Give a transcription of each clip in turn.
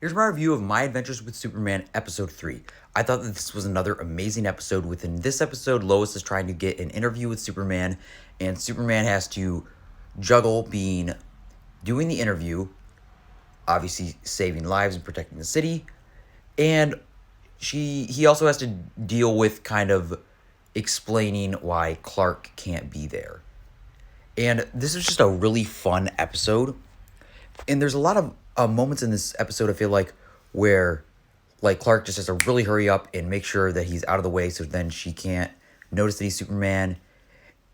Here's my review of My Adventures with Superman Episode 3. I thought that this was another amazing episode. Within this episode, Lois is trying to get an interview with Superman, and Superman has to juggle doing the interview, obviously saving lives and protecting the city, and he also has to deal with kind of explaining why Clark can't be there. And this is just a really fun episode. And there's a lot of moments in this episode, I feel like, where like Clark just has to really hurry up and make sure that he's out of the way so then she can't notice that he's Superman.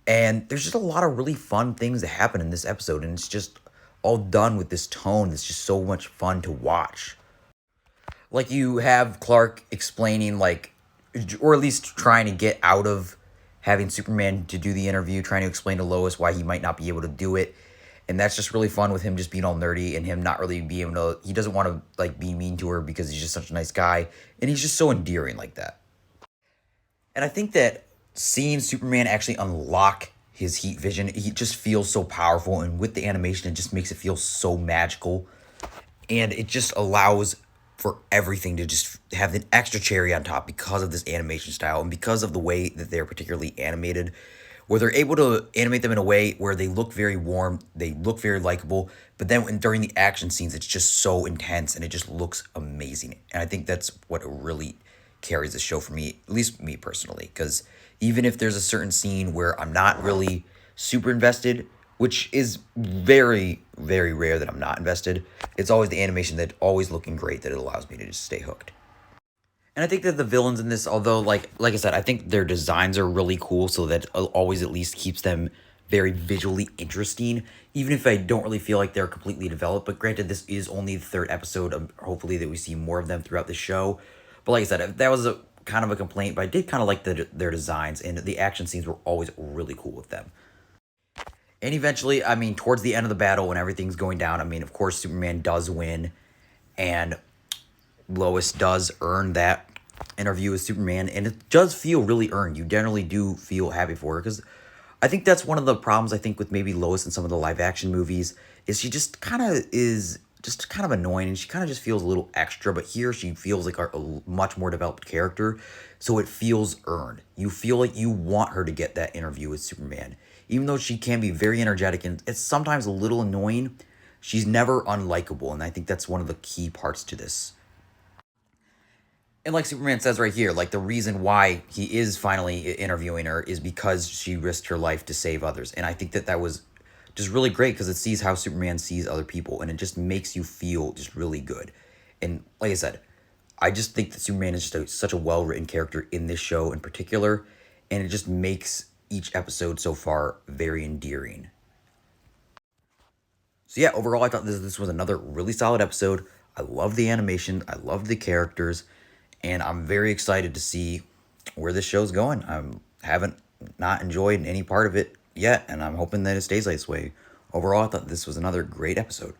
And there's just a lot of really fun things that happen in this episode, and it's just all done with this tone that's just so much fun to watch. Like, you have Clark explaining, like, or at least trying to get out of having Superman to do the interview, trying to explain to Lois why he might not be able to do it. And that's just really fun with him just being all nerdy and him not really being able to, he doesn't want to like be mean to her because he's just such a nice guy. And he's just so endearing like that. And I think that seeing Superman actually unlock his heat vision, he just feels so powerful. And with the animation, it just makes it feel so magical. And it just allows for everything to just have an extra cherry on top because of this animation style and because of the way that they're particularly animated, where they're able to animate them in a way where they look very warm, they look very likable, but then during the action scenes, it's just so intense and it just looks amazing. And I think that's what really carries the show for me, at least me personally, because even if there's a certain scene where I'm not really super invested, which is very, very rare that I'm not invested, it's always the animation that's always looking great that it allows me to just stay hooked. And I think that the villains in this, although like I said, I think their designs are really cool, so that always at least keeps them very visually interesting, even if I don't really feel like they're completely developed. But granted, this is only the third episode. Hopefully that we see more of them throughout the show. But like I said, that was a kind of a complaint, but I did kind of like their designs, and the action scenes were always really cool with them. And eventually, I mean, towards the end of the battle when everything's going down, I mean, of course, Superman does win, and Lois does earn that interview with Superman, and it does feel really earned. You generally do feel happy for her, because I think that's one of the problems, I think, with maybe Lois in some of the live-action movies, is she just kind of is just kind of annoying, and she kind of just feels a little extra, but here she feels like a much more developed character, so it feels earned. You feel like you want her to get that interview with Superman. Even though she can be very energetic and it's sometimes a little annoying, she's never unlikable, and I think that's one of the key parts to this. And like Superman says right here, like the reason why he is finally interviewing her is because she risked her life to save others. And I think that was just really great because it sees how Superman sees other people, and it just makes you feel just really good. And like I said, I just think that Superman is just such a well-written character in this show in particular, and it just makes each episode so far very endearing. So yeah, overall, I thought this was another really solid episode. I love the animation, I love the characters, and I'm very excited to see where this show's going. I haven't not enjoyed any part of it yet, and I'm hoping that it stays this way. Overall, I thought this was another great episode.